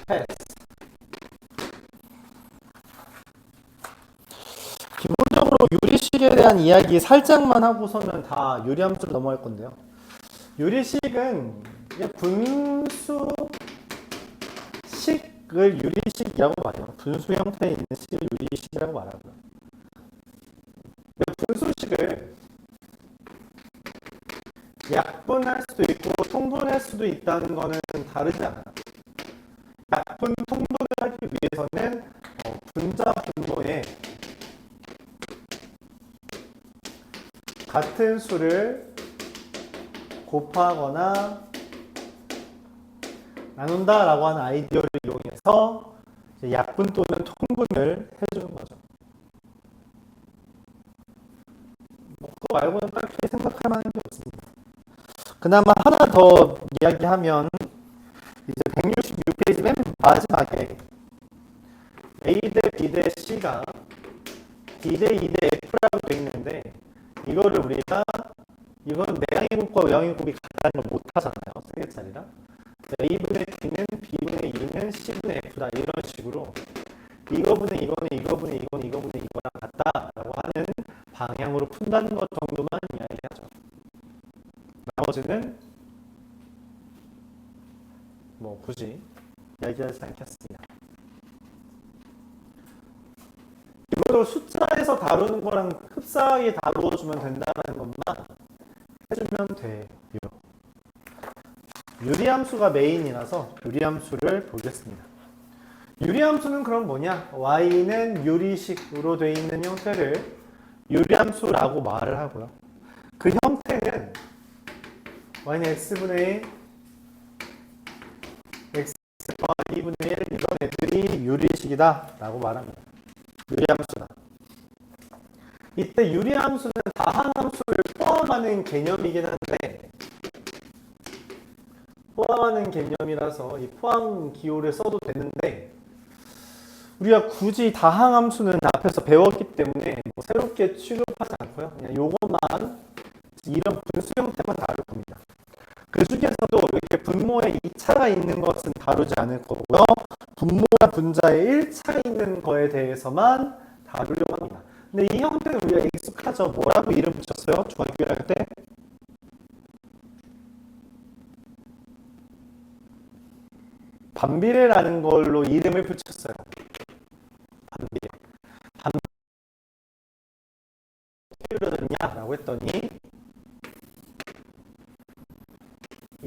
패스. 기본적으로 유리식에 대한 이야기 살짝만 하고서는 다 유리함수로 넘어갈 건데요. 유리식은 분수식을 유리식이라고 말해요. 분수 형태에 있는 식을 유리식이라고 말하고요. 분수식을 약분할 수도 있고 통분할 수도 있다는 거는 다르지 않아요. 약분, 통분을 하기 위해서는 분자 분모에 같은 수를 곱하거나 나눈다라고 하는 아이디어를 이용해서 약분 또는 통분을 해주는 거죠. 그거 말고는 딱히 생각할 만한 게 없습니다. 그나마 하나 더 이야기하면 이제 166페이지 맨 마지막에 A 대 B 대 C가 D 대 E 대 F라고 되어 있는데 이거를 우리가 이건 내양의 곱과 외양의 곱이 같다는 걸 못하잖아요. 세 개짜리라. A분의 B는 B분의 E는 C분의 F다. 이런 식으로 이거분의 이거는 이거분의 이거는 이거분의 이거랑 같다라고 하는 방향으로 푼다는 것 정도만 이야기하죠. 나머지는 뭐 굳이 이야기하지 않겠습니다. 기본적으로 숫자에서 다루는 거랑 흡사하게 다루어주면 된다는 것만 해주면 돼요. 유리함수가 메인이라서 유리함수를 보겠습니다. 유리함수는 그럼 뭐냐? y는 유리식으로 되어 있는 형태를 유리함수라고 말을 하고요. 그 형태는 y는 x분의 x와 2분의 1 이런 애들이 유리식이다 라고 말합니다. 유리함수다. 이때 유리함수는 다항함수를 포함하는 개념이긴 한데 포함하는 개념이라서 이 포함 기호를 써도 되는데 우리가 굳이 다항함수는 앞에서 배웠기 때문에 뭐 새롭게 취급하지 않고요. 그냥 요것만 이런 분수 형태만 다룰 겁니다. 그 중에서도 이렇게 분모에 2차가 있는 것은 다루지 않을 거고요. 분모와 분자에 1차가 있는 거에 대해서만 다루려고 합니다. 근데 이 형태는 우리가 익숙하죠. 뭐라고 이름 붙였어요? 중학교 1학년 때? 반비례라는 걸로 이름을 붙였어요. 반비례. 반비례 어떻게 그려졌냐라고 했더니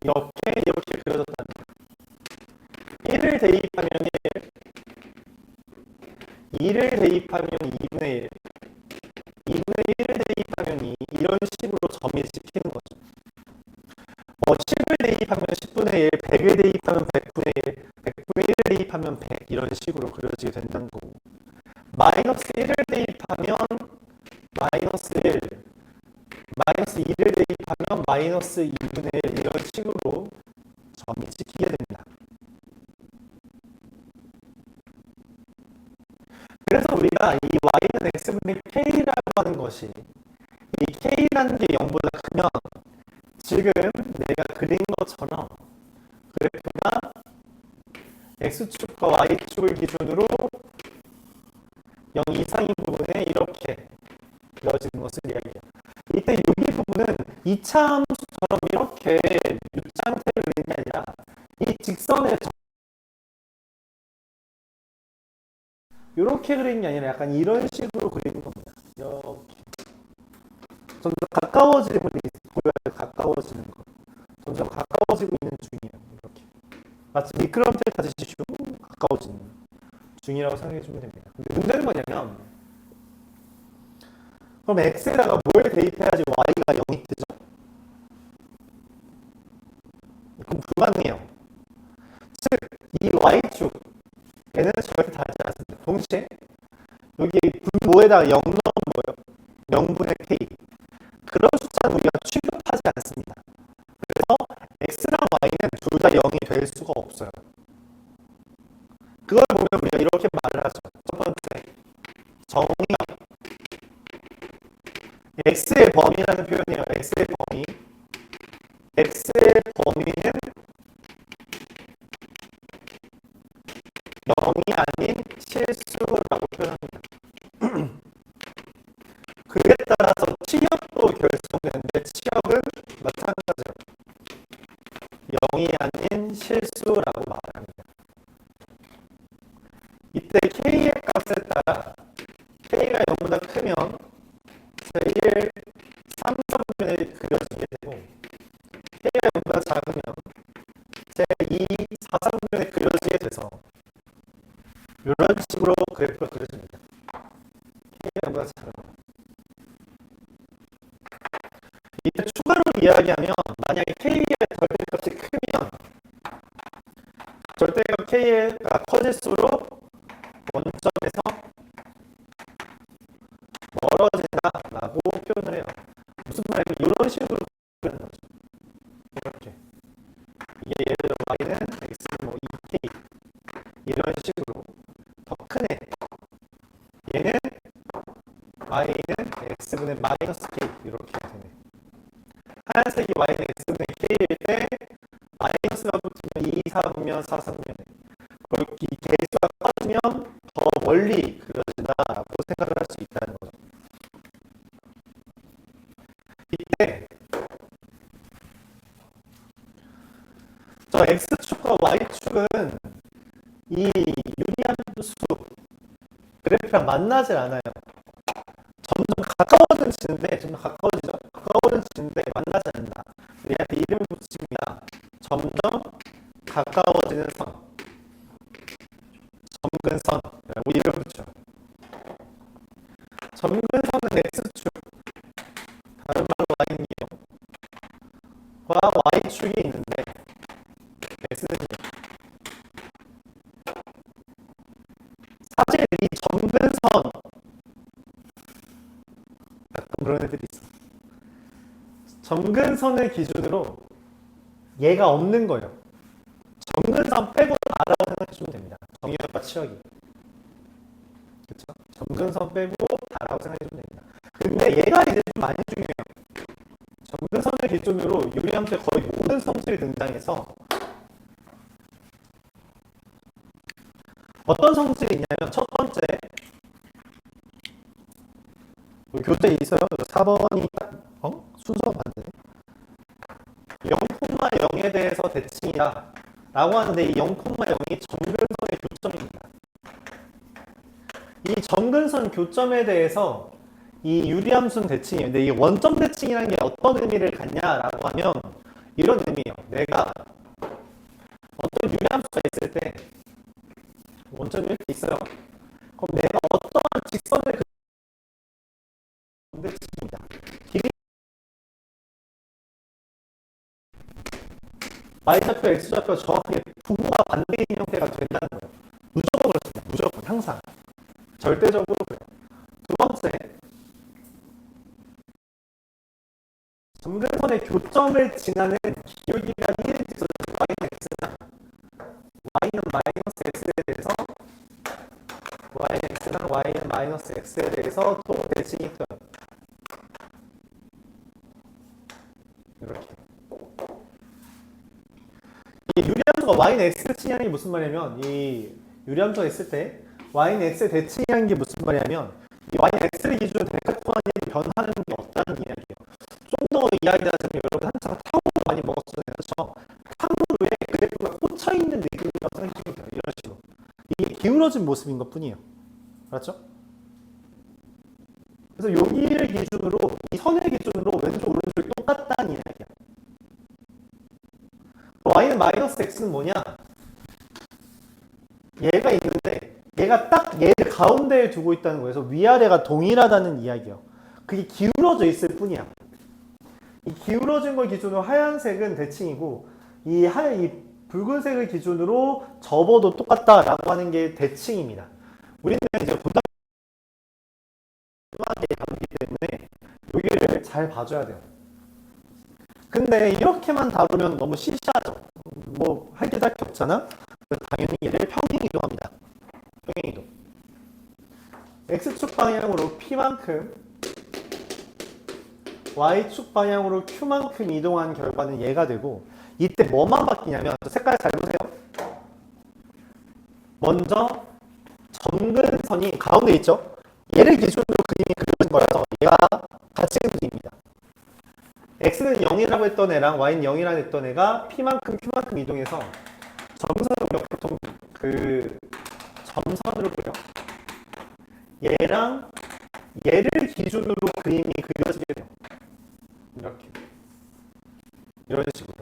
이렇게 그려졌답니다. 1을 대입하면 1, 2를 대입하면 2분의 1, 2분의 1을 대입하면 2 이런 식으로 점이 찍히는 거죠. 10을 대입하면 10분의 1, 100을 대입하면 100분의 1, 100분의 1을 대입하면 100 이런 식으로 그려지게 된다는 거고 마이너스 1을 대입하면 마이너스 1, 마이너스 2를 대입하면 마이너스 2분의 1 이런 식으로 점이 찍히게 됩니다. 그래서 우리가 이 y는 x분의 k라고 하는 것이 이 k라는 게 0보다 크면 지금 내가 그린 것처럼 그래프가 x축과 y축을 기준으로 0 이상인 부분에 이렇게 그려지는 것을 이야기해요. 이때 여기 부분은 2차 함수처럼 이렇게 U자 형태를 그리는 게 아니라 이 직선의 이렇게 그리는 게 아니라 약간 이런 식으로 그리는 겁니다. 이렇게 점점 가까워지는 걸 보여요. 가까워지는 거. 점점 가까워지고 있는 중이에요. 이렇게 마치 미끄럼틀 타듯이 슉 가까워지는 중이라고 생각해 주면 됩니다. 근데 문제는 뭐냐면 그럼 x에다가 뭘 대입해야지 y가 0이 뜨죠? 그럼 불가능해요. 즉, 이 y축에는 절대 다르지 않습니다. 동시에 여기 분모에다가 0 넣으면 뭐예요? 0분의 k. 그런 숫자는 우리가 취급하지 않습니다. 그래서 x랑 y는 둘 다 0이 될 수가 없어요. 그걸 보면 우리가 이렇게 말을 하죠. 첫 번째, 정의역. x의 범위라는 표현이에요. x의 범위. x의 범위는 실수라고 표현합니다. 그에 따라서 치역도 결성되는데 치역은 마찬가지로 0이 아닌 실수라고 말합니다. 이때 K의 값에 따라 K가 0보다 크면 제1 3성분이 그려지게 되고 K가 0보다 작으면 제2 4성분이 그려지게 돼서 이런 식으로 그래프가 그려집니다. K가 0보다 작으면 이때 추가로 이야기하면 만약에 K의 절대값이 크면 절대값 K가 커질수록 원점에서 멀어진다라고 표현을 해요. 무슨 말이냐면 이런 식으로 표현하는 거죠. 이렇게 이게 예를 들어 y는 x 뭐 2k 이런 식으로 더 큰 애 얘는 y는 x분의 마이너스 k 이렇게 되네. 하얀색이 y는 x분의 k일 때 마이너스가 붙으면 2, 4분면 4, 3분면 그리고 이 개수가 커지면 더 멀리 그려진다라고 생각을 할 수 있다는 거죠. 이때 저 x축과 y축은 이 유리함수 그래프랑 만나질 않아요. 점점 가까워지는데 점점 가까워지는데 만나지 않는다. 얘한테 이름을 붙입니다. 점점 가까워지는 선 점근선이라고 이름을 붙여. 점근선은 x축 다른 말로 y는요 과 y축이 있는데 x는요 사실 이 점근선 약간 그런 애들이 있어. 점근선을 기준으로 얘가 없는 거예요. 점근선 빼고 다라고 생각해주면 됩니다. 정의역과 치역이. 그쵸? 점근선 빼고 다라고 생각해주면 됩니다. 근데 얘가 이제 좀 많이 중요해요. 점근선을 기준으로 유리함수의 거의 모든 성질이 등장해서 어떤 성질이 있냐면 첫 번째 교재에 있어요. 4번이 순서가 반대네. 0,0에 대해서 대칭이다 라고 하는데 이 0,0이 점근선의 교점입니다. 이 점근선 교점에 대해서 이 유리함수는 대칭이에요. 근데 이 원점 대칭이라는 게 어떤 의미를 갖냐라고 하면 이런 의미예요. 내가 어떤 유리함수가 있을 때 원점이 이렇게 있어요. 그럼 내가 어떤 직선을 대칭입니다. 길이 y좌표, x좌표 정확하게 부호가 반대인 형태가 된다는 거예요. 무조건 그렇습니다. 무조건 항상 절대적으로 그래요. 두 번째, 점근선의 교점을 지나는 기울기가 1인 직선 y는 x나 y는 마이너스 x에 대해서 y는 x나 y는 마이너스 x에 대해서 또 대칭이 있어요. 이렇게. 이 유리함수가 y는 x 대칭이라는 게 무슨 말이냐면 이 유리함수가 있을 때 y는 x에 대칭이라는 게 무슨 말이냐면 이 y는 x를 기준으로 데카토한이 변하는 게 없다는 이야기예요. 좀 더 이야기하자면 여러분 한창 탕후루 많이 먹었잖아요. 그렇죠? 탕후루에 그래프가 꽂혀있는 느낌이라고 생각하시면 돼요. 이런 식으로. 이게 기울어진 모습인 것 뿐이에요. 알았죠? 그래서 여기를 기준으로 이 선을 기준으로 왼쪽 오른쪽이 똑같다는 이야기야. y는 마이너스 x는 뭐냐? 얘가 있는데 얘가 딱 얘를 가운데에 두고 있다는 거예요. 그래서 위아래가 동일하다는 이야기예요. 그게 기울어져 있을 뿐이야. 이 기울어진 걸 기준으로 하얀색은 대칭이고 이 붉은색을 기준으로 접어도 똑같다라고 하는 게 대칭입니다. 우리는 이제 고등학교에 다루기 때문에 여기를 잘 봐줘야 돼요. 근데 이렇게만 다루면 너무 시시하죠. 뭐 할 게 다 없잖아. 당연히 얘를 평행이동합니다. 평행이동. x축 방향으로 p만큼 y축 방향으로 q만큼 이동한 결과는 얘가 되고 이때 뭐만 바뀌냐면 색깔 잘 보세요. 먼저 점근선의 점근선이 가운데 있죠? 얘를 기준으로 그림이 그려진 거라서 얘가 같이 그림입니다. x는 0이라고 했던 애랑 y는 0이라고 했던 애가 p만큼 q만큼 이동해서 점선을 우리가 보통 그 점선으로 그려. 얘랑 얘를 기준으로 그림이 그려지게 돼요. 이렇게. 이런 식으로.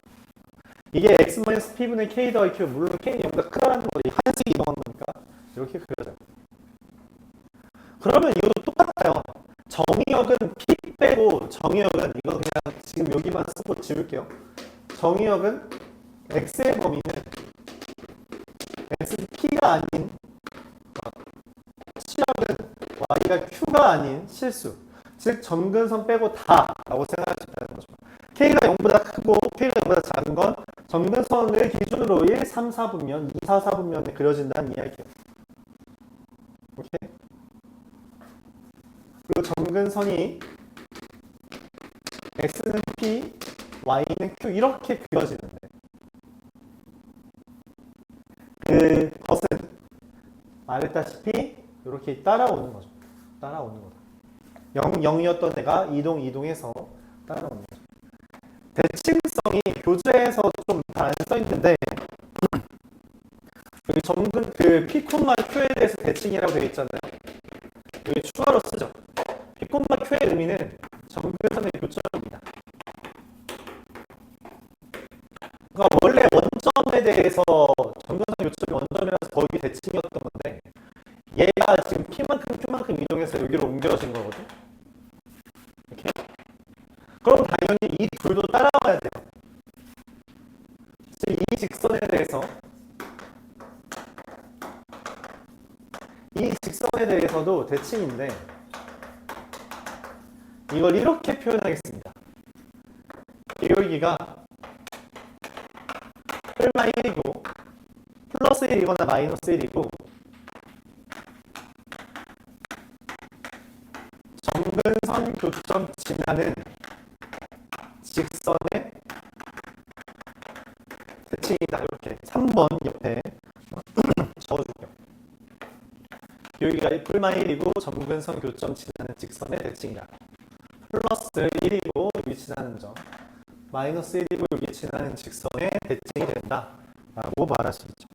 이게 x-p분의 k 더하기 q, 물론 k는 0보다 크다라는 거지. 한씩 이동한 거니까 이렇게 그려져요. 그러면 이것도 똑같아요. 정의역은 p 빼고 정의역은 이거 그냥 지금 여기만 쓰고 지울게요. 정의역은 x의 범위는 xp가 아닌 시역은 y가 q가 아닌 실수. 즉 점근선 빼고 다라고 생각하시면 되는 거죠. k가 0보다 크고 k가 0보다 작은 건 점근선을 기준으로 1, 3, 4분면, 2, 4, 4분면에 그려진다는 이야기예요. 오케이? 그리고 점근선이 x는 p, y는 q 이렇게 그려지는데 그것은 말했다시피 이렇게 따라오는 거죠. 따라오는 거다. 0이었던 애가 이동해서 따라오는 거죠. 대칭성이 교재에서 좀 잘 안 써있는데 여기 점근 그 p, q에 대해서 대칭이라고 되어 있잖아요. 여기 추가로 쓰죠. p, q의 의미는 점근선의 교점입니다. 그러니까 원래 원점에 대해서 점근선 교점이 원점이라서 거기 대칭이었던 건데 얘가 지금 p만큼 q만큼 이동해서 여기로 옮겨진 거거든. 이렇게. 그럼 당연히 이 둘도 따라와야 돼요. 이 직선에 대해서도 대칭인데 이걸 이렇게 표현하겠습니다. 여기가 얼마 1이고 플러스 1이거나 마이너스 1이고 점근선 교점 지나는 직선의 대칭이다. 이렇게 3번 옆에 적어줄게요. 여기가 풀마 1이고 점근선 교점 지나는 직선의 대칭이다. 플러스 1이고 여기 지나는 점 마이너스 1이고 여기 지나는 직선의 대칭이 된다 라고 말할 수 있죠.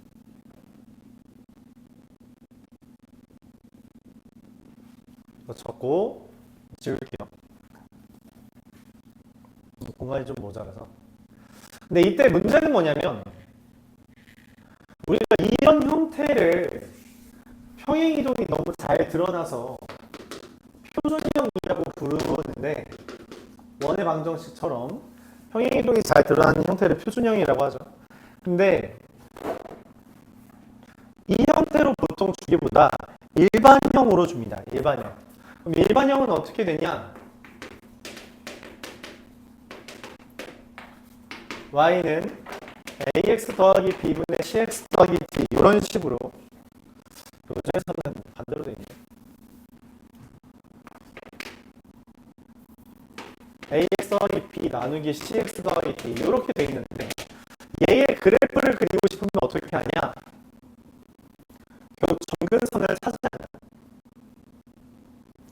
이거 적고 지울게요. 공간이 좀 모자라서. 근데 이때 문제는 뭐냐면 우리가 이런 형태를 평행이동이 너무 잘 드러나서 표준형이라고 부르는데 원의 방정식처럼 평행이동이 잘 드러나는 형태를 표준형이라고 하죠. 근데 이 형태로 보통 주기보다 일반형으로 줍니다. 일반형. 그럼 일반형은 어떻게 되냐? y는 ax 더하기 b분의 cx 더하기 d 이런 식으로 교재에서는 반대로 되어 있네요. ax 더하기 b 나누기 cx 더하기 d 이렇게 되어 있는데 얘의 그래프를 그리고 싶으면 어떻게 하냐? 결국 점근선을 찾아야 돼요.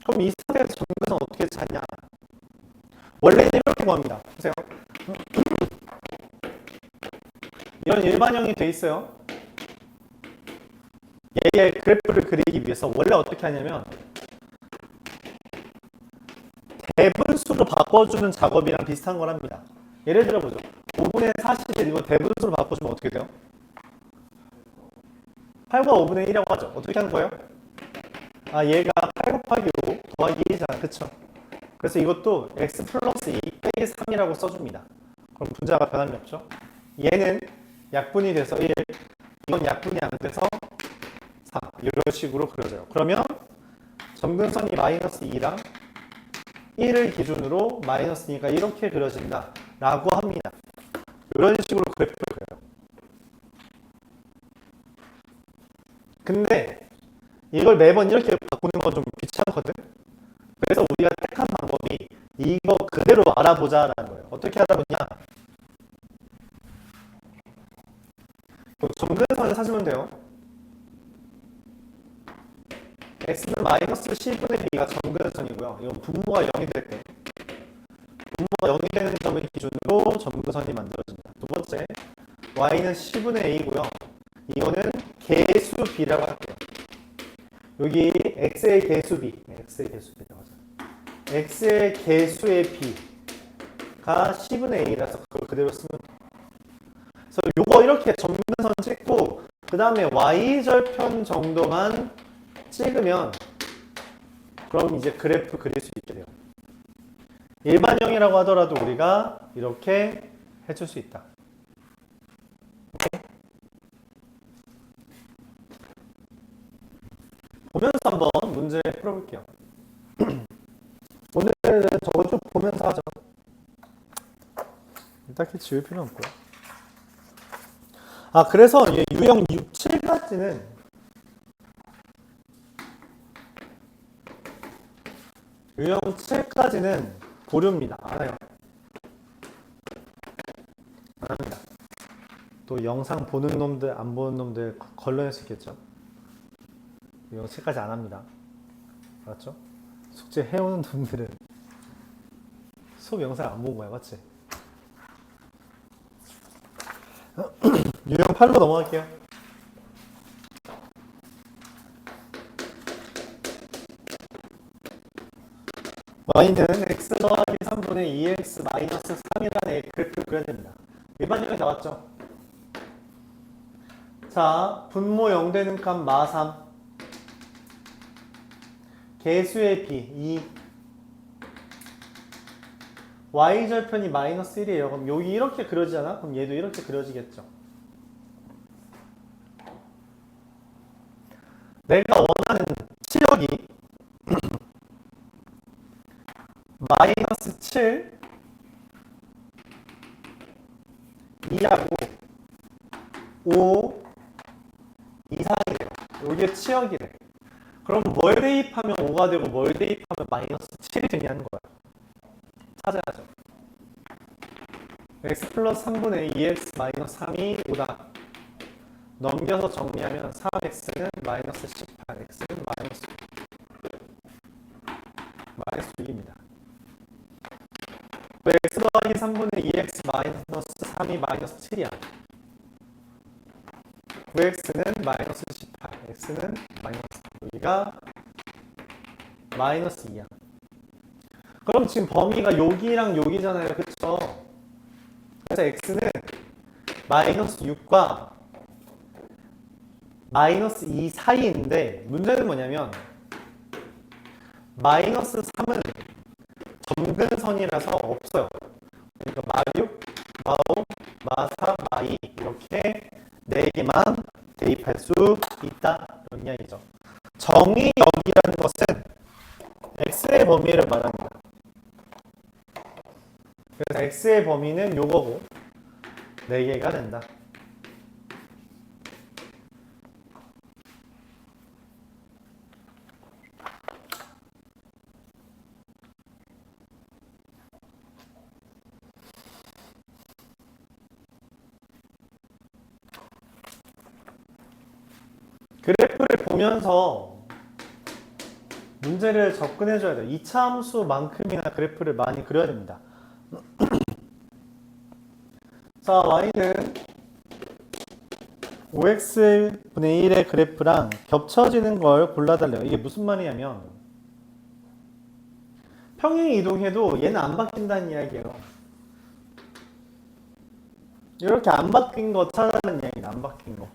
그럼 이 상태에서 점근선 어떻게 찾냐? 원래는 이렇게 구합니다. 보세요. 이런 일반형이 돼 있어요. 얘의 그래프를 그리기 위해서 원래 어떻게 하냐면 대분수로 바꿔주는 작업이랑 비슷한 거랍니다. 예를 들어 보죠. 5분의 40을 이거 대분수로 바꿔주면 어떻게 돼요? 8과 5분의 1이라고 하죠. 어떻게 하는 거예요? 아, 얘가 8 곱하기 5 더하기 1이잖아. 그쵸? 그래서 이것도 x 플러스 2 빼기 3이라고 써줍니다. 그럼 분자가 변함이 없죠? 얘는 약분이 돼서 1, 이건 약분이 안 돼서 4 이런 식으로 그려져요. 그러면 점근선이 마이너스 2랑 1을 기준으로 마이너스 2가 이렇게 그려진다 라고 합니다. 이런 식으로 그래프를 그려요. 근데 이걸 매번 이렇게 바꾸는 건 좀 귀찮거든. 그래서 우리가 택한 방법이 이거 그대로 알아보자라는 거예요. 어떻게 알아보냐? 점근선을 찾으면 돼요. x는 마이너스 10분의 b가 점근선이고요. 이건 분모가 0이 될 때, 분모가 0이 되는 점을 기준으로 점근선이 만들어집니다. 두 번째, y는 10분의 a고요. 이거는 개수 b라고 할게요. 여기 x의 개수 b, x의 개수 b라고 하죠. x의 개수의 b가 10분의 a라서 그걸 그대로 쓰면 돼요. 그래서 요거 이렇게 점근선 찍고 그 다음에 y절편 정도만 찍으면 그럼 이제 그래프 그릴 수 있게 돼요. 일반형이라고 하더라도 우리가 이렇게 해줄 수 있다. 보면서 한번 문제 풀어볼게요. 오늘은 저거 좀 보면서 하죠. 딱히 지울 필요는 없고요. 그래서 유형 6, 7까지는 유형 7까지는 보류입니다. 알아요. 안 합니다. 또 영상 보는 놈들, 안 보는 놈들 걸러낼 수 있겠죠. 유형 7까지 안 합니다. 알았죠? 숙제 해오는 놈들은 수업 영상 안 본 거야, 맞지? 유형 8로 넘어갈게요. y는 x 더하기 3분의 2x 마이너스 3이라는 그래프를 그려야 됩니다. 일반형이 나왔죠? 자, 분모 0 되는 값 마3, 개수의 b 2, y절편이 마이너스 1이에요. 그럼 여기 이렇게 그려지잖아? 그럼 얘도 이렇게 그려지겠죠. 내가 원하는 치역이 마이너스 7, 2하고 5 이상이래요. 여기에 치역이래. 그럼 뭘 대입하면 5가 되고 뭘 대입하면 마이너스 7이 되냐는 거야. 찾아야죠. x 플러스 3분의 2x 마이너스 3이 5다. 넘겨서 정리하면 3x는 마이너스 18, x는 마이너스 6입니다. x 더하기 3분의 2x 마이너스 3이 마이너스 7이야. 9x는 마이너스 18, x는 마이너스 4. 여기가 마이너스 2야. 그럼 지금 범위가 여기랑 여기잖아요. 그쵸? 그래서 x는 마이너스 6과 마이너스 2 사이인데 문제는 뭐냐면 마이너스 3은 점근선이라서 없어요. 그러니까 마6, 마5, 마4, 마2 이렇게 4개만 대입할 수 있다. 이런 이야기죠. 정의역이라는 것은 x의 범위를 말합니다. 그래서 x의 범위는 요거고 4개가 된다. 그래프를 보면서 문제를 접근해줘야 돼요. 2차 함수만큼이나 그래프를 많이 그려야 됩니다. 자, y는 5x분의 1의 그래프랑 겹쳐지는 걸 골라달래요. 이게 무슨 말이냐면 평행 이동해도 얘는 안 바뀐다는 이야기예요. 이렇게 안 바뀐 거 찾아라는 이야기는 안 바뀐 거.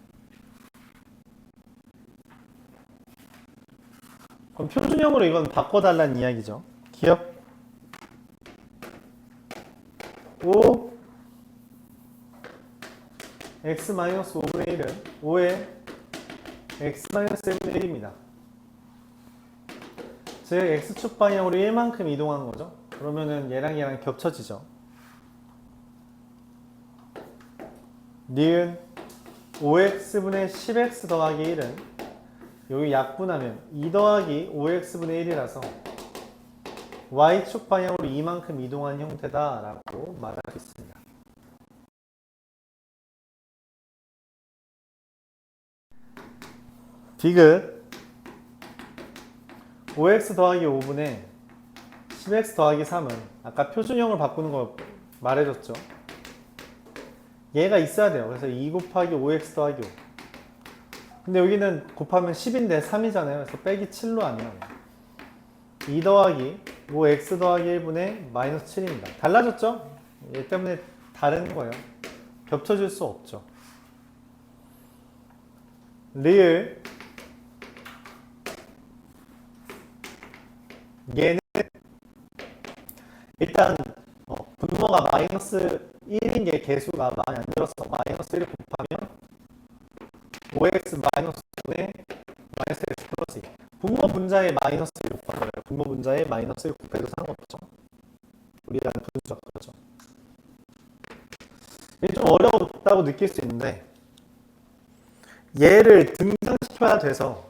그럼 표준형으로 이건 바꿔달라는 이야기죠. 기억? 5 x-5분의 1은 5의 x-1분의 1입니다. 즉 x축 방향으로 1만큼 이동한 거죠. 그러면은 얘랑 겹쳐지죠. 니은 5x분의 10x 더하기 1은 여기 약분하면 2 더하기 5x분의 1이라서 y축 방향으로 이만큼 이동한 형태다라고 말할 수 있습니다. 디귿 5x 더하기 5분의 10x 더하기 3은 아까 표준형을 바꾸는 거 말해줬죠. 얘가 있어야 돼요. 그래서 2 곱하기 5x 더하기 5. 근데 여기는 곱하면 10인데 3이잖아요. 그래서 빼기 7로 하면 2 더하기 5x 더하기 1분의 마이너스 7입니다. 달라졌죠? 얘 때문에 다른 거예요. 겹쳐질 수 없죠. 리을 얘는 일단 분모가 마이너스 1인 게 개수가 많이 안 들어서 마이너스 1을 곱하면 5x 마이너스 5에 마이너스 x 플러스 2. 분모 분자에 마이너스 1 곱하는 거예요. 분모 분자에 마이너스 1 곱해도 상관없죠. 우리가 분수가 그렇죠. 이게 좀 어려웠다고 느낄 수 있는데 얘를 등장시켜야 돼서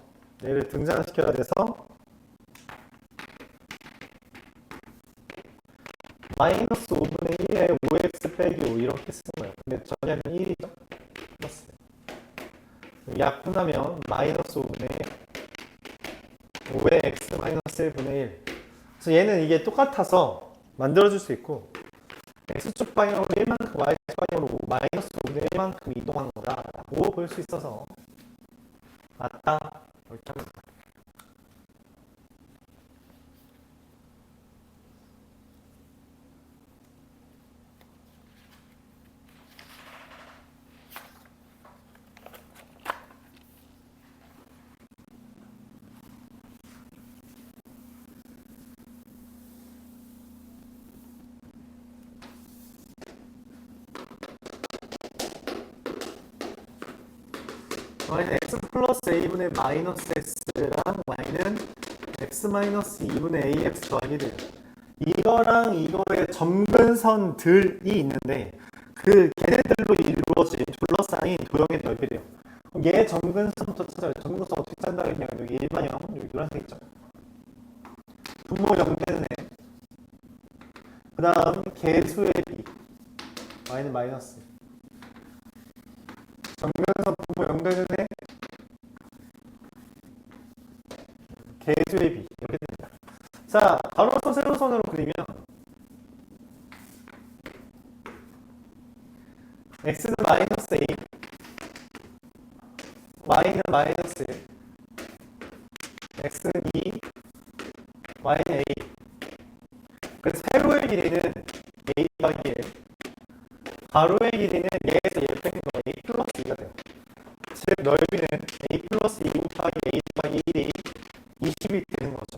마이너스 5분의 1에 5x 빼기 5 이렇게 쓰는 거예요. 근데 전혀는 1이죠. 플러스 약분하면 마이너스 5분의 5의 x 마이너스 1분의 1. 그래서 얘는 이게 똑같아서 만들어줄 수 있고 x축 방향으로 1만큼 y축 방향으로 마이너스 5분의 1만큼 이동한 거다라고 볼 수 있어서 맞다 이렇게 합니다. y는 x 플러스 a분의 마이너스 x랑 y는 x 마이너스 2분의 ax 더하기 1. 이거랑 이거의 점근선들이 있는데 그 걔네들로 이루어진 둘러싸인 도형의 넓이래요. 그럼 얘 점근선부터 찾아요. 점근선 어떻게 찾는다 그러면 여기 일반형 여기 노란색 있죠. 분모 연대는 해. 그 다음 개수의 b y는 마이너스. 점근선 분모 연대는 해. 개수의 b 이렇게 됩니다. 자, 가로선 세로선으로 그리면 x는 마이너스 a, y는 마이너스 1, x는 2, y는 a. 그래서 세로의 길이는 a 더하기 1, 가로의 길이는 얘에서 얘 빼는 거 a 플러스 2가 돼요. 즉 넓이는 a 플러스 2 곱하기 a 더하기 1이 20이 되는 거죠.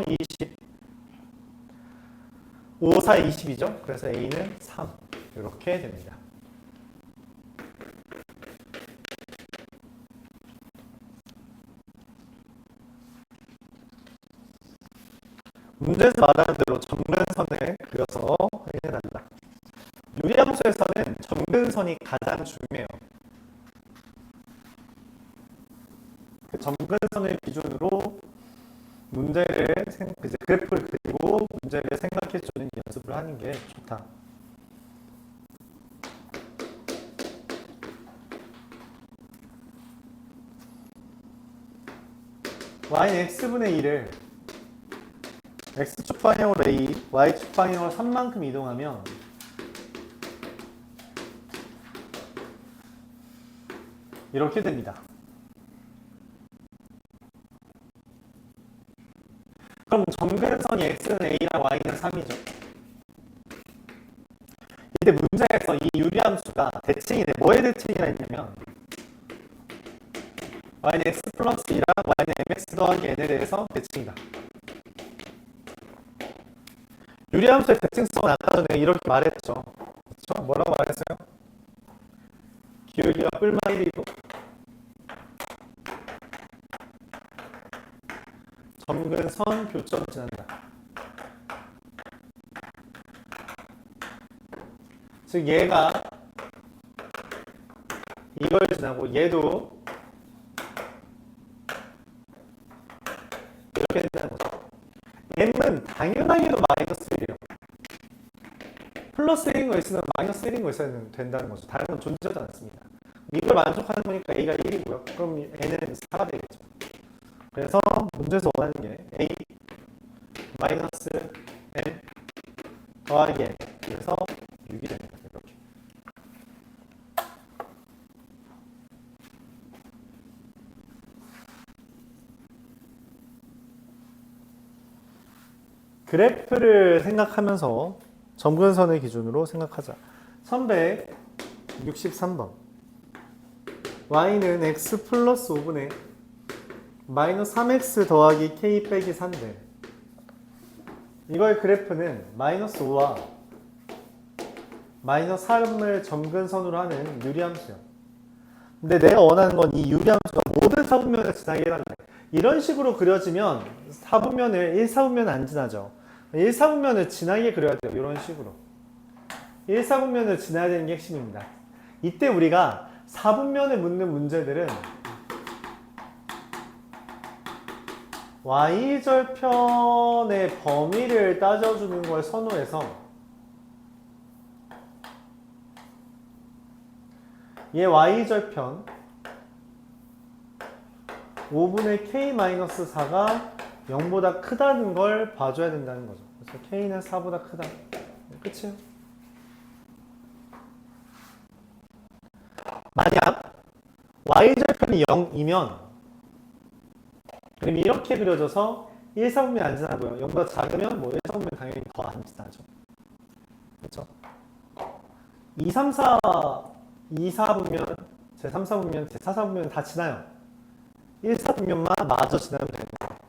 20. 5, 4, 20이죠. 그래서 a는 3 이렇게 됩니다. 문제에서 말하는 대로 점근선을 그려서 확인해달라. 유리함수에서는 점근선이 가장 중요해요. 그 점근선을 기준으로 문제를 이제 그래프를 그리고 문제를 생각해주는 연습을 하는 게 좋다. y는 x분의 1을 x축 방향으로 a, y축 방향으로 3만큼 이동하면 이렇게 됩니다. 그럼 점근선이 x는 a랑 y는 3이죠. 이때 문제에서 이 유리함수가 대칭이네. 뭐의 대칭이라 했냐면 y는 x 플러스 2랑 y는 mx 더하기 n에 대해서 대칭이다. 유리함수의 대칭성은 아까 전에 이렇게 말했죠. 그렇죠? 뭐라고 말했어요? 기울기가 뿔마 1이고 점근선 교점 지난다. 즉 얘가 이걸 지나고 얘도 이렇게 된다는 거죠. m은 당연하게도 마이너스 1이에요. 플러스 1인 거 있으면 마이너스 1인 거 있어야 된다는 거죠. 다른 건 존재하지 않습니다. 이걸 만족하는 거니까 a가 1이고요. 그럼 n은 4가 되겠죠. 그래서 문제에서 원하는 게 a 마이너스 n 더하기 n. 그래서 6이 됩니다. 이렇게. 그래프를 생각하면서 점근선을 기준으로 생각하자. 1163번. y는 x 플러스 5분의 마이너스 3x 더하기 k 빼기 4인데 이거의 그래프는 마이너스 5와 마이너스 3을 점근선으로 하는 유리함수야. 근데 내가 원하는 건 이 유리함수가 모든 사분면을 지나게 해달래. 이런 식으로 그려지면 4분면을 1사분면 안 지나죠. 1사분면을 지나게 그려야 돼요. 이런 식으로 1사분면을 지나야 되는 게 핵심입니다. 이때 우리가 4분면을 묻는 문제들은 y절편의 범위를 따져주는 걸 선호해서 얘 y절편 5분의 k-4가 0보다 크다는 걸 봐줘야 된다는 거죠. 그래서 k는 4보다 크다. 끝이에요. 만약 y절편이 0이면 그럼 이렇게 그려져서 1사분면 안 지나고요. 0보다 작으면 뭐 1사분면 당연히 더 안 지나죠. 그렇죠? 2, 3, 4, 2, 4분면, 제 3, 4분면, 제 4, 4분면 다 지나요. 1, 4분면만 마저 지나면 되는 거예요.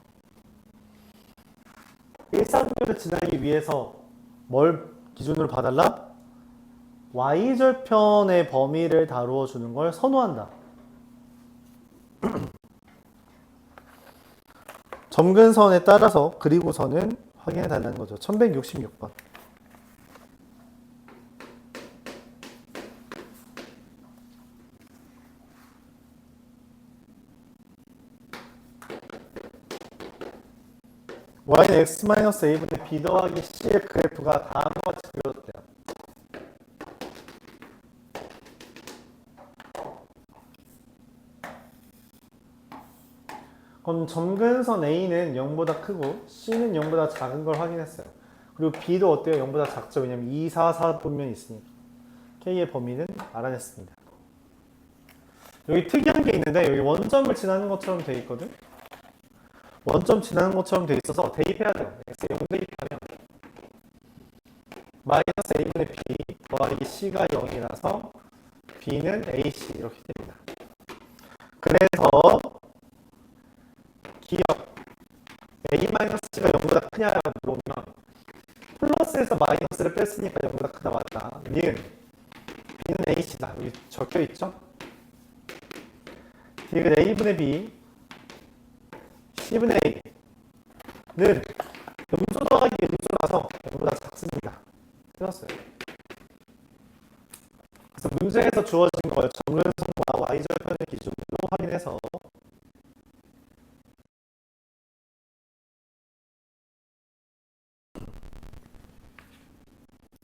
1, 4분면을 지나기 위해서 뭘 기준으로 봐달라? y절편의 범위를 다루어 주는 걸 선호한다. 점근선에 따라서 그리고서는 확인해 달라는 거죠. 1166번. y는 x-a분의 b 더하기 c의 그래프가 다음과 같이 그려졌대요. 그럼 점근선 a는 0보다 크고 c는 0보다 작은 걸 확인했어요. 그리고 b도 어때요? 0보다 작죠. 왜냐면 2, 4, 4분면이 있으니까. k의 범위는 알아냈습니다. 여기 특이한 게 있는데 여기 원점을 지나는 것처럼 돼 있거든. 원점 지나는 것처럼 돼 있어서 대입해야 돼요. x 0 대입하면 마이너스 a분의 b 더하기 c가 0이라서 b는 ac 이렇게 됩니다. 그래서 기억 a-c가 0보다 크냐라고 물어보면 플러스에서 마이너스를 뺐으니까 0보다 크다 맞다. 니은 b는 ac다. 여기 적혀있죠? 디귿 a분의 b c분의 a는 음수 더하기 음수라서 0보다 작습니다. 틀렸어요. 그래서 문제에서 주어진 걸 점근선과 y절편의 기준으로 확인해서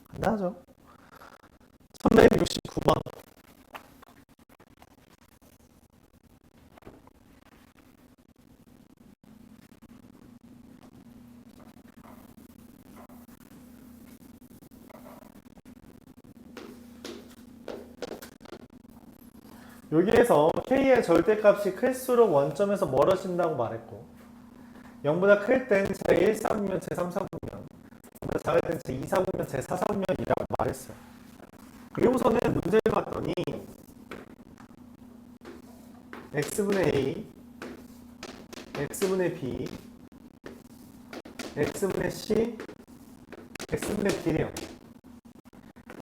간단하죠. 1169번. 여기에서 k의 절대값이 클수록 원점에서 멀어진다고 말했고 0보다 클 땐 제1사분면, 제3사분면 0보다 작을 땐 제2사분면, 제4사분면이라고 말했어요. 그리고서는 문제를 봤더니 x분의 a, x분의 b, x분의 c, x분의 b래요.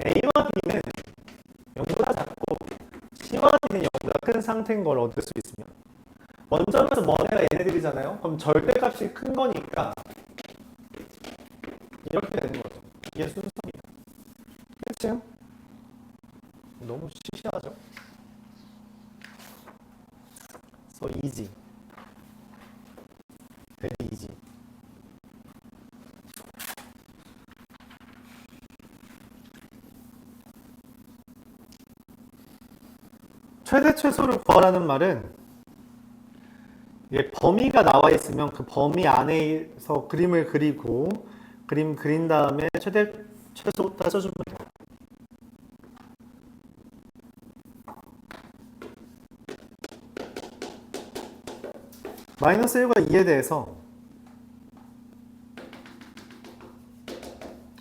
a와 b는 0보다 작고 c와 d는 0보다 큰 상태인 걸 얻을 수 있으면 원점에서 먼 애가 얘네들이잖아요. 그럼 절대값이 큰 거니까 이렇게 되는 거죠. 이게 순서입니다. 그렇죠? 너무 시시하죠? So easy. Very easy. 최대 최소를 구하라는 말은 이게 범위가 나와 있으면 그 범위 안에서 그림을 그리고 그림 그린 다음에 최소 따져주면 돼요. 마이너스 1과 2에 대해서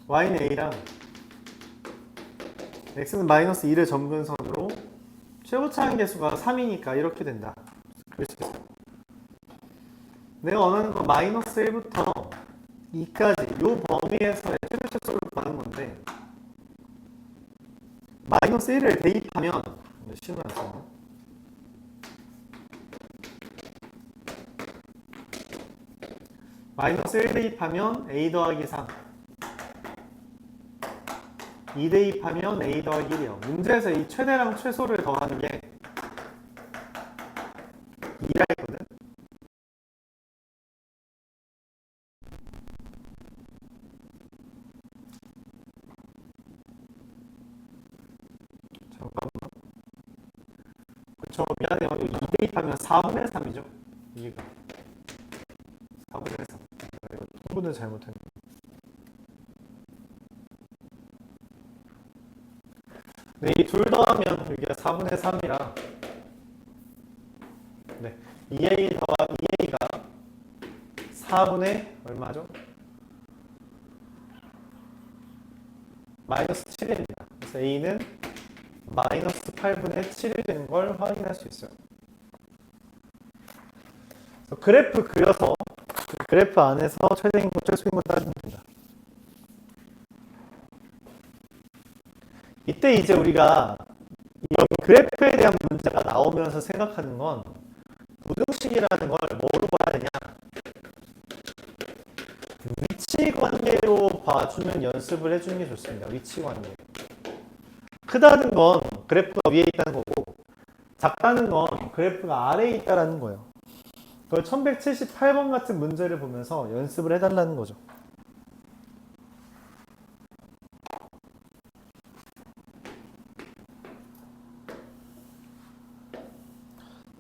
y는 a랑 x는 마이너스 2를 점근선으로 최고차항 계수가 3이니까 이렇게 된다. 그럴 수 있어요. 내가 원하는 건 마이너스 1부터 2까지 이 범위에서의 최대차수를 구하는 건데 마이너스 1을 대입하면 신호 안 써요. 마이너스 1 대입하면 a 더하기 3 2 대입하면 a 더하기 1이요. 문제에서 이 최대랑 최소를 더하는 게 2라 했거든. 잠깐만. 그쵸, 미안해요. 2 대입하면 4분의 3이죠. 이가 4분의 3. 이거 통분을 잘못했네. 네, 이 둘 더하면 여기가 4분의 3이라 네, 2a 더하기 2a가 4분의 얼마죠? 마이너스 7입니다. 그래서 a는 마이너스 8분의 7이 되는 걸 확인할 수 있어요. 그래서 그래프 그려서 그 그래프 안에서 최대인것, 최소인것 따지면 됩니다. 이때 이제 우리가 이런 그래프에 대한 문제가 나오면서 생각하는 건 부등식이라는 걸 뭐로 봐야 되냐? 위치 관계로 봐주는 연습을 해주는 게 좋습니다. 위치 관계. 크다는 건 그래프가 위에 있다는 거고 작다는 건 그래프가 아래에 있다는 거예요. 그걸 1178번 같은 문제를 보면서 연습을 해달라는 거죠.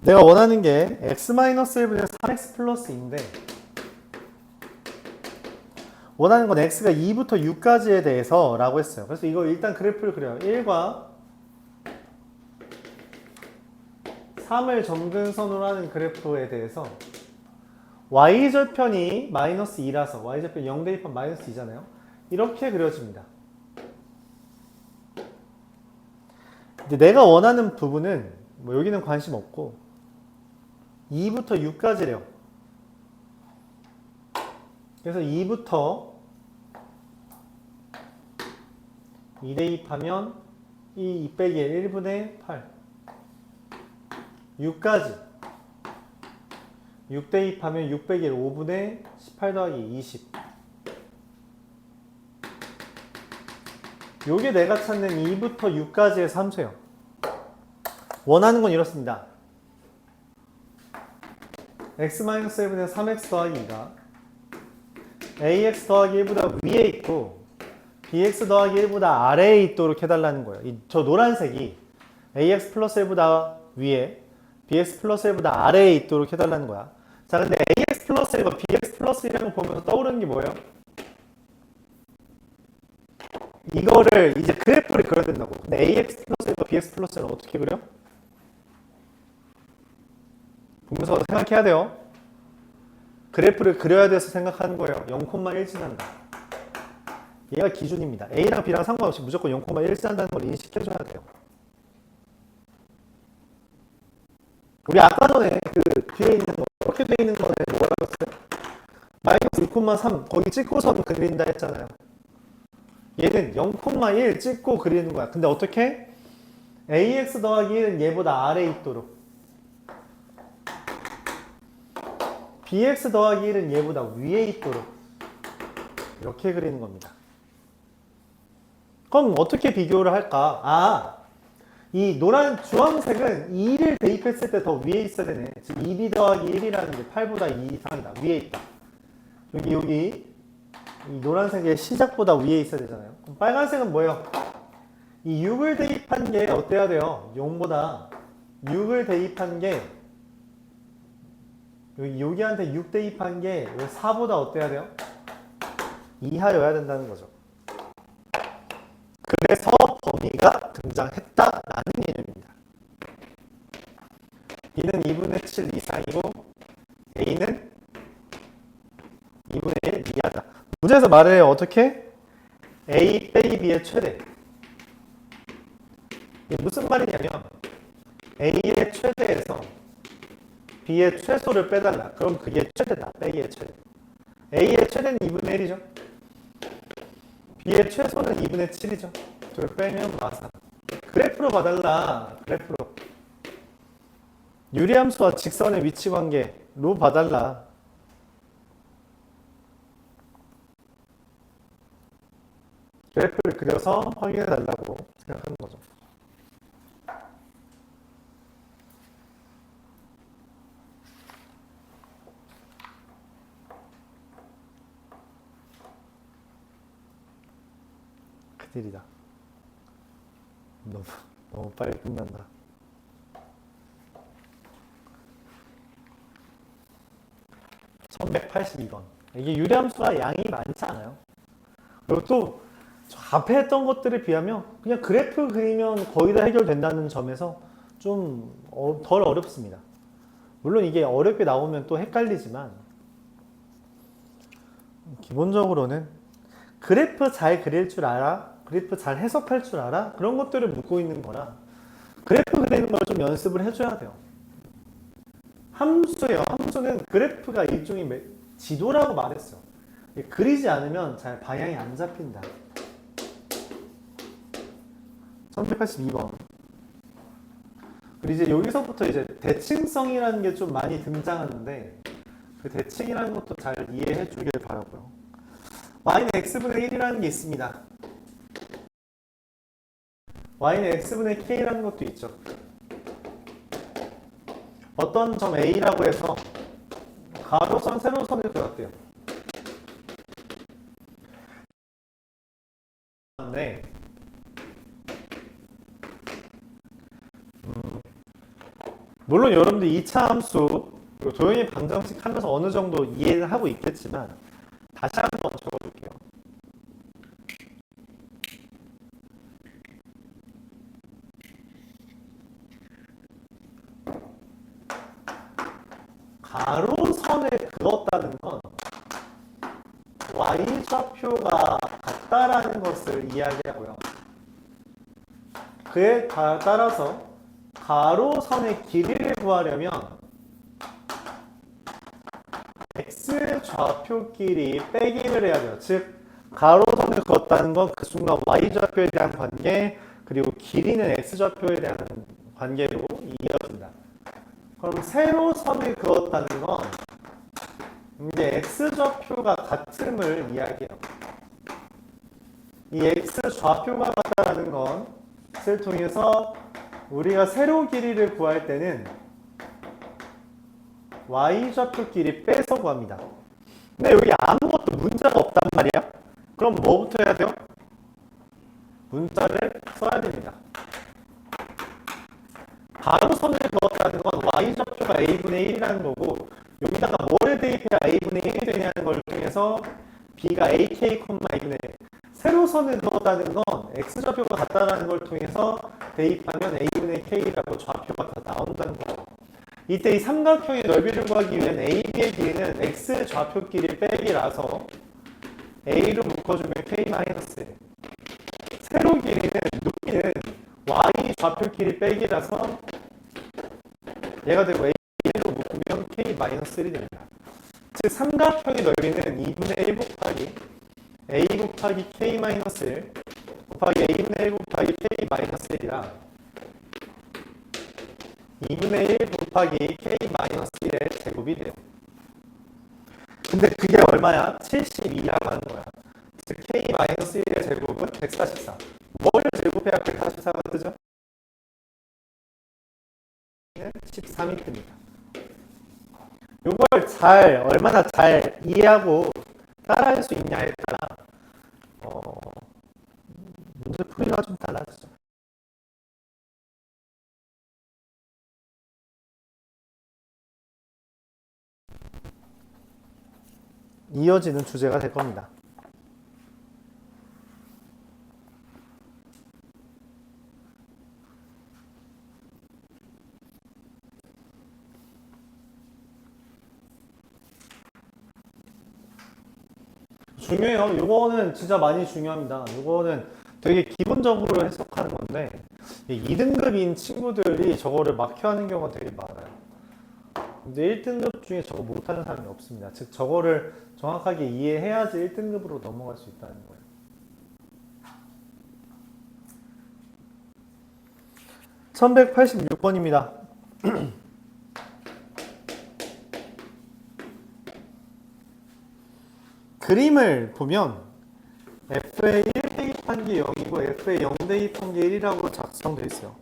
내가 원하는 게 x-1분의 3x 플러스 2인데 원하는 건 x가 2부터 6까지에 대해서 라고 했어요. 그래서 이거 일단 그래프를 그려요. 1과 3을 점근선으로 하는 그래프에 대해서 y절편이 마이너스 2라서 y절편 0 대입하면 마이너스 2잖아요. 이렇게 그려집니다. 근데 내가 원하는 부분은 뭐 여기는 관심 없고 2부터 6까지래요. 그래서 2부터 2 대입하면 이 2 빼기 1분의 8 6까지 6 대입하면 6 빼기 5분의 18 더하기 20 요게 내가 찾는 2부터 6까지의 함수예요. 원하는 건 이렇습니다. x-1분의 3x 더하기 2가 ax 더하기 1보다 위에 있고 bx 더하기 1보다 아래에 있도록 해달라는 거예요. 저 노란색이 ax 플러스 1보다 위에 bx 플러스 1보다 아래에 있도록 해달라는 거야. 자, 근데 ax 플러스 1과 bx 플러스 1이라는 거 보면서 떠오르는 게 뭐예요? 이거를 이제 그래프를 그려야 된다고. 근데 ax 플러스 1과 bx 플러스 1은 어떻게 그려? 보면서 생각해야 돼요. 그래프를 그려야 돼서 생각하는 거예요. 0,1 지난다. 얘가 기준입니다. A랑 B랑 상관없이 무조건 0,1 지난다는 걸 인식해줘야 돼요. 우리 아까 전에 그 뒤에 있는 거, 이렇게 돼 있는 거는 뭐라고 했어요? 마이너스 2,3 거기 찍고서 그린다 했잖아요. 얘는 0,1 찍고 그리는 거야. 근데 어떻게? ax 더하기 1은 얘보다 아래에 있도록 bx 더하기 1은 얘보다 위에 있도록 이렇게 그리는 겁니다. 그럼 어떻게 비교를 할까? 이 노란 주황색은 2를 대입했을 때 더 위에 있어야 되네. 지금 2b 더하기 1이라는 게 8보다 2 이상이다. 위에 있다. 여기 이 노란색의 시작보다 위에 있어야 되잖아요. 그럼 빨간색은 뭐예요? 이 6을 대입한 게 어때야 돼요? 0보다 6을 대입한 게 여기한테 6 대입한 게 4보다 어때야 돼요? 이하여야 된다는 거죠. 그래서 범위가 등장했다라는 개념입니다. B는 2분의 7 이상이고 A는 2분의 1 이하다. 문제에서 말을 어떻게? A 빼기 B의 최대. 이게 무슨 말이냐면 A의 최대에서 B의 최소를 빼달라. 그럼 그게 최대다. 빼기의 최대. A의 최대는 2분의 1이죠. B의 최소는 2분의 7이죠. 그걸 빼면 마사. 그래프로 봐달라. 그래프로. 유리함수와 직선의 위치 관계로 봐달라. 그래프를 그려서 확인해 달라고 생각하는 거죠. 큰일이다. 너무 빨리 끝난다. (1182번) 이게 유리함수가 양이 많지 않아요. 그리고 또 앞에 했던 것들에 비하면 그냥 그래프 그리면 거의 다 해결된다는 점에서 좀 덜 어렵습니다. 물론 이게 어렵게 나오면 또 헷갈리지만 기본적으로는 그래프 잘 그릴 줄 알아? 그래프 잘 해석할 줄 알아? 그런 것들을 묻고 있는 거라 그래프 그리는 걸 좀 연습을 해줘야 돼요. 함수예요. 함수는 그래프가 일종의 지도라고 말했어. 그리지 않으면 잘 방향이 안 잡힌다. 1182번. 그리고 이제 여기서부터 이제 대칭성이라는 게 좀 많이 등장하는데 그 대칭이라는 것도 잘 이해해 주길 바라고요. y는 x분의 1이라는 게 있습니다. y는 x분의 k라는 것도 있죠. 어떤 점 a라고 해서 가로선, 세로선을 그렸대요. 네. 물론 여러분들 2차 함수 도형의 방정식 하면서 어느 정도 이해를 하고 있겠지만 다시 한번 적어줄게요. 가로선을 그었다는 건 y좌표가 같다라는 것을 이야기하고요. 그에 따라서 가로선의 길이를 구하려면 x좌표끼리 빼기를 해야 돼요. 즉 가로선을 그었다는 건 그 순간 y좌표에 대한 관계 그리고 길이는 x좌표에 대한 관계로 이어진다. 그럼 세로선을 그었다는 건 이제 x좌표가 같음을 이야기해요. 이 x좌표가 같다라는 것을 통해서 우리가 세로 길이를 구할 때는 y좌표 길이 빼서 구합니다. 근데 여기 아무것도 문자가 없단 말이야. 그럼 뭐부터 해야 돼요? 문자를 써야 됩니다. 가로선을 그었다는 건 y좌표가 a분의 1이라는 거고 여기다가 뭐를 대입해야 a분의 1이 되냐는 걸 통해서 b가 ak, a분의 1 세로선을 그었다는 건 x좌표가 같다는 걸 통해서 대입하면 a분의 k라고 좌표가 다 나온다는 거죠. 이때 이 삼각형의 넓이를 구하기 위한 AB의 길이는 x좌표 길이 빼기라서 a로 묶어주면 k-1 세로 길이는 높이는 y좌표 길이 빼기라서 얘가 되고 a로 묶으면 k-1이 됩니다. 즉 삼각형의 넓이는 2분의 1 곱하기 a 곱하기 k-1 곱하기 a분의 1 곱하기 k-1이라 2분의 1 곱하기 k-1의 제곱이 돼요. 근데 그게 얼마야? 72라고 하는 거야. 즉 k-1의 제곱은 144. 뭘 제곱해야 144가 뜨죠? 13이 뜹니다. 이걸 얼마나 잘 이해하고 따라할 수 있냐에 따라 문제 풀이가 좀 달라지죠. 이어지는 주제가 될 겁니다. 중요해요. 이거는 진짜 많이 중요합니다. 이거는 되게 기본적으로 해석하는 건데 2등급인 친구들이 저거를 막혀하는 경우가 되게 많아요. 근데 1등급 중에 저거 못하는 사람이 없습니다. 즉 저거를 정확하게 이해해야지 1등급으로 넘어갈 수 있다는 거예요. (1186번입니다) 그림을 보면 F의 1 대입한 게 0이고 F의 0 대입한 게 1이라고 작성되어 있어요.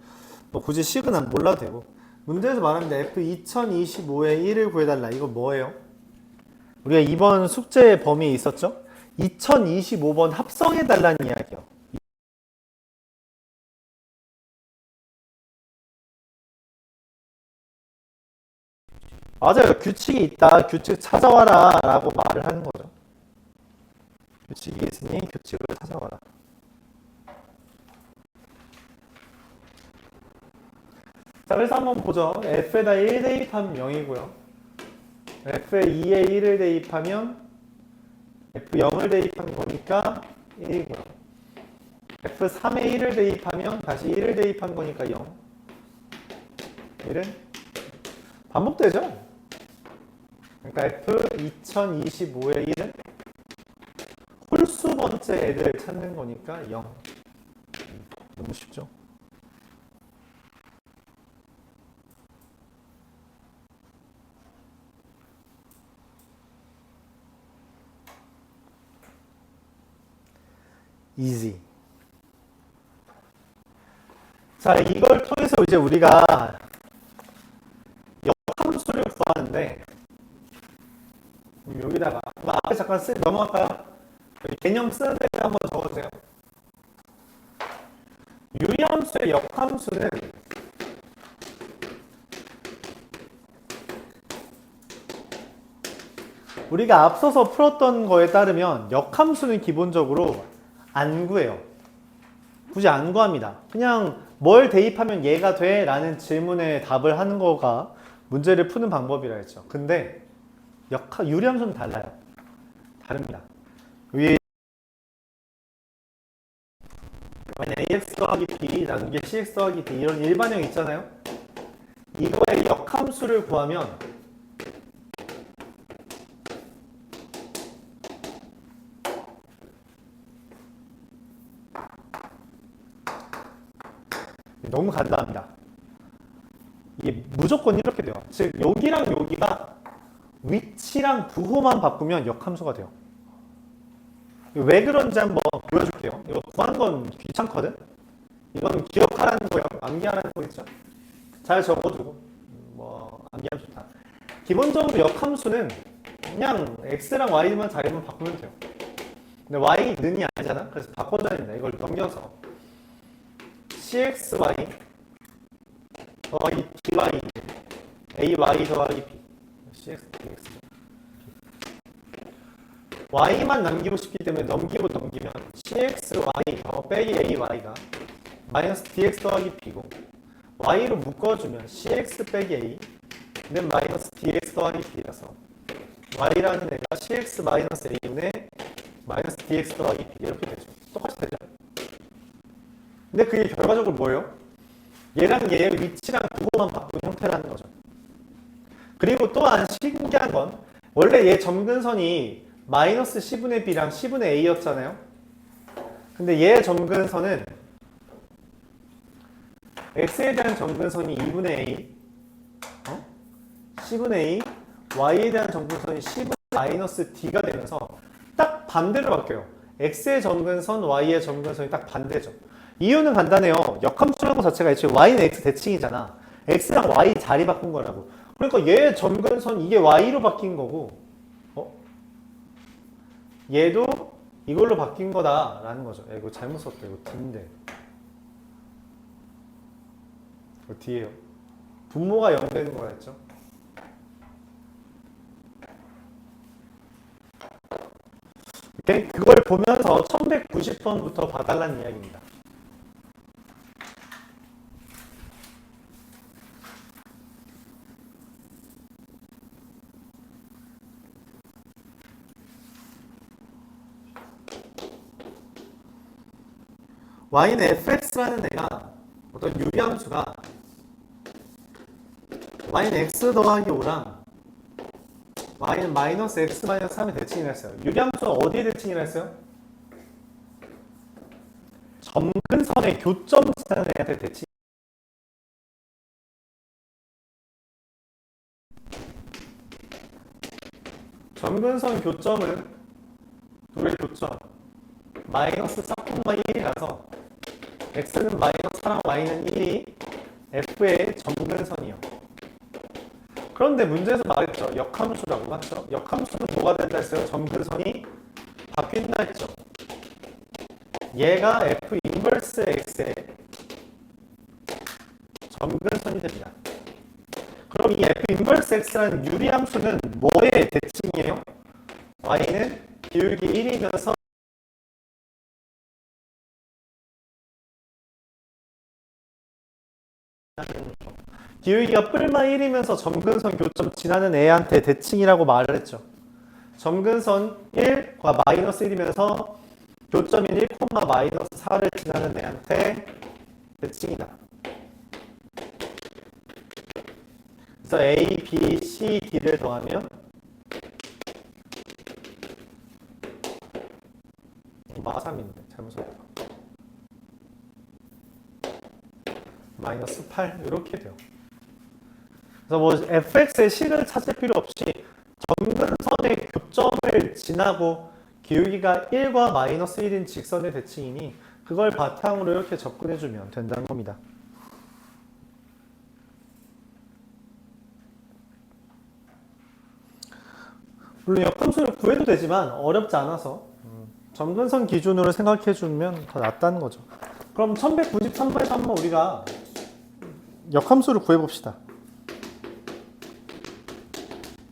뭐 굳이 식은 안 몰라도 되고. 문제에서 말합니다. F 2025의 1을 구해달라. 이거 뭐예요? 우리가 이번 숙제의 범위에 있었죠? 2025번 합성해달라는 이야기요. 맞아요. 규칙이 있다. 규칙 찾아와라. 라고 말을 하는 거죠. 규칙이 있으니 규칙을 찾아와라. 자, 그래서 한번 보죠. F에다 1 대입하면 0이고요. F에 2에 1을 대입하면 F0을 대입한 거니까 1이고요. F3에 1을 대입하면 다시 1을 대입한 거니까 0. 1은 반복되죠? 그러니까 F 2025의 1은 홀수 번째 애들을 찾는 거니까 0. 너무 쉽죠? easy. 자, 이걸 통해서 이제 우리가 역함수를 구하는데 여기다가 앞에 잠깐 넘어갈까요? 개념 쓰는 데 한번 적어주세요. 유리함수의 역함수는 우리가 앞서서 풀었던 거에 따르면 역함수는 기본적으로 안 구해요. 굳이 안 구합니다. 그냥 뭘 대입하면 얘가 돼? 라는 질문에 답을 하는 거가 문제를 푸는 방법이라 했죠. 근데 유리함수는 달라요. 다릅니다. 위에 ax 더하기 b 나눈 게 cx 더하기 d 이런 일반형 있잖아요. 이거의 역함수를 구하면 너무 간단합니다. 이게 무조건 이렇게 돼요. 즉 여기랑 여기가 위치랑 부호만 바꾸면 역함수가 돼요. 왜 그런지 한번 보여줄게요. 이거 구하는 건 귀찮거든? 이건 기억하라는 거예요. 암기하라는 거겠죠? 잘 적어두고 뭐 암기하면 좋다. 기본적으로 역함수는 그냥 x랑 y만 자리만 바꾸면 돼요. 근데 y는이 아니잖아? 그래서 바꿔줘야 된다. 이걸 넘겨서 cxy 더하기 dy ay 더하기 b cx dx y만 남기고 싶기 때문에 넘기면 cxy 빼기 ay가 마이너스 dx 더하기 b고 y로 묶어주면 cx 빼기 a 는 마이너스 dx 더하기 b라서 y라는 애가 cx 마이너스 a분의 마이너스 dx 더하기 b 이렇게 되죠. 똑같이 되죠. 근데 그게 결과적으로 뭐예요? 얘랑 얘의 위치랑 부호만 바꾼 형태라는 거죠. 그리고 또한 신기한 건 원래 얘 점근선이 마이너스 c분의 b랑 c분의 a였잖아요. 근데 얘 점근선은 x에 대한 점근선이 2분의 a c분의 a y에 대한 점근선이 c분의 마이너스 d가 되면서 딱 반대로 바뀌어요. x의 점근선, y의 점근선이 딱 반대죠. 이유는 간단해요. 역함수라는 것 자체가 애초에 y는 x 대칭이잖아. x랑 y 자리 바꾼 거라고. 그러니까 얘 점근선 이게 y로 바뀐 거고 얘도 이걸로 바뀐 거다라는 거죠. 야, 이거 잘못 썼다. 이거 D인데. 이거 D예요. 분모가 0 되는 거라 했죠. 오케이? 그걸 보면서 1190번부터 봐달라는 이야기입니다. y는 fx라는 애가 어떤 유리함수가 y는 x 더하기 5랑 y는 마이너스 x 마이너스 3의 대칭이라 했어요. 유리함수가 어디에 대칭이라 했어요? 점근선의 교점 지나는 애한테 대칭. 점근선 교점은 둘의 교점 마이너스 4,1이라서 x는 마이너스 4랑 y는 1이 f의 점근선이요. 그런데 문제에서 말했죠. 역함수라고 맞죠? 역함수는 뭐가 된다 했어요? 점근선이 바뀐다 했죠. 얘가 f 인버스 x의 점근선이 됩니다. 그럼 이 f 인버스 x라는 유리함수는 뭐의 대칭이에요? y는 기울기 1이면서 기울기가 뿔마 1이면서 점근선 교점 지나는 애한테 대칭이라고 말을 했죠. 점근선 1과 마이너스 1이면서 교점인 1, 마이너스 4를 지나는 애한테 대칭이다. 그래서 A, B, C, D를 더하면 마3인데 잘못 썼다. 마이너스 8 이렇게 돼요. 그래서 뭐 fx의 식을 찾을 필요 없이 점근선의 교점을 지나고 기울기가 1과 마이너스 1인 직선의 대칭이니 그걸 바탕으로 이렇게 접근해주면 된다는 겁니다. 물론 역함수를 구해도 되지만 어렵지 않아서 점근선 기준으로 생각해주면 더 낫다는 거죠. 그럼 1193번에서 한번 우리가 역함수를 구해봅시다.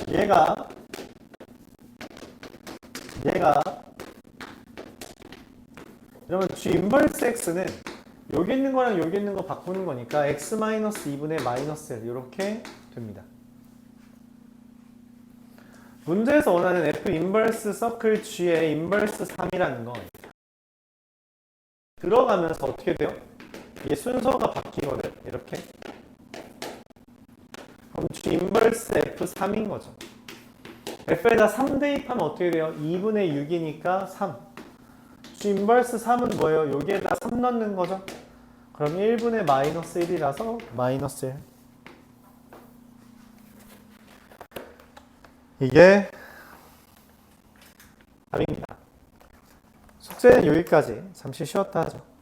얘가 그러면 g 인버스 x는 여기 있는 거랑 여기 있는 거 바꾸는 거니까 x 마이너스 2분의 마이너스 1 이렇게 됩니다. 문제에서 원하는 f 인버스 서클 g의 인버스 3이라는 건 들어가면서 어떻게 돼요? 이게 순서가 바뀌거든. 이렇게. 그럼 g 인버스 f3인 거죠. f에다 3 대입하면 어떻게 돼요? 2분의 6이니까 3. g 인버스 3은 뭐예요? 여기에다 3 넣는 거죠. 그럼 1분의 마이너스 1이라서 마이너스 1. 이게 답입니다. 숙제는 여기까지. 잠시 쉬었다 하죠.